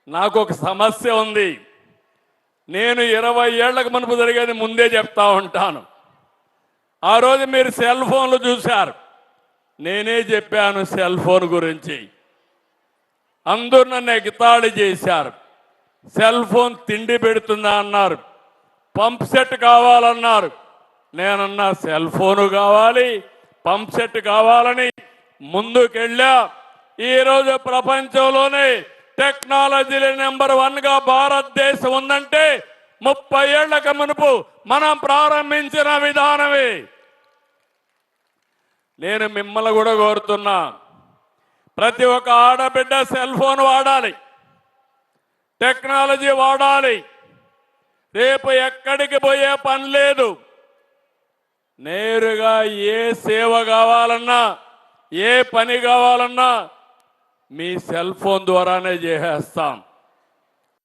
నాకు ఒక సమస్య ఉంది. నేను 20 ఏళ్లకు మునుపు జరిగేది ముందే చెప్తా ఉంటాను. ఆ రోజు మీరు సెల్ ఫోన్లు చూశారు, నేనే చెప్పాను సెల్ ఫోన్ గురించి. అందరూ నన్ను ఎగతాళి చేశారు. సెల్ ఫోన్ తిండి పెడుతుందా అన్నారు, పంప్ సెట్ కావాలన్నారు. నేనన్నా సెల్ ఫోను కావాలి, పంప్ సెట్ కావాలని ముందుకెళ్ళా. ఈరోజు ప్రపంచంలోనే టెక్నాలజీలో నెంబర్ 1గా భారతదేశం ఉందంటే 30 ఏళ్లకు మునుపు మనం ప్రారంభించిన విధానమే. నేను మిమ్మల్ని కూడా కోరుతున్నా, ప్రతి ఒక్క ఆడబిడ్డ సెల్ ఫోన్ వాడాలి, టెక్నాలజీ వాడాలి. రేపు ఎక్కడికి పోయే పని లేదు. నేరుగా ఏ సేవ కావాలన్నా, ఏ పని కావాలన్నా మీ సెల్ ఫోన్ ద్వారానే చేసేస్తాం.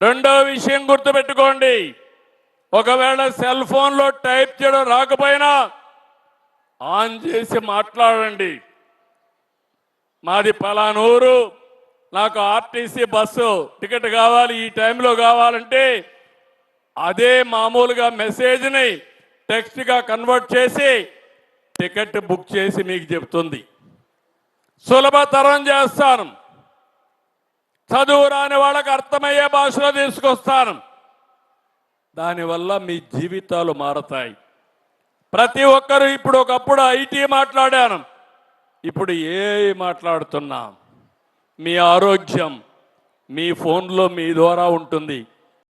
రెండో విషయం గుర్తుపెట్టుకోండి, ఒకవేళ సెల్ ఫోన్లో టైప్ చేయడం రాకపోయినా ఆన్ చేసి మాట్లాడండి. మాది పలానూరు, నాకు ఆర్టీసీ బస్సు టికెట్ కావాలి, ఈ టైంలో కావాలంటే అదే మామూలుగా మెసేజ్ని టెక్స్ట్గా కన్వర్ట్ చేసి టికెట్ బుక్ చేసి మీకు చెప్తుంది. సులభతరం చేస్తాను. చదువు రాని వాళ్ళకి అర్థమయ్యే భాషలో తీసుకొస్తాను. దానివల్ల మీ జీవితాలు మారతాయి. ప్రతి ఒక్కరు ఇప్పుడు, ఒకప్పుడు ఐటీ మాట్లాడాను, ఇప్పుడు ఏఐ మాట్లాడుతున్నాం. మీ ఆరోగ్యం మీ ఫోన్లో మీ ద్వారా ఉంటుంది.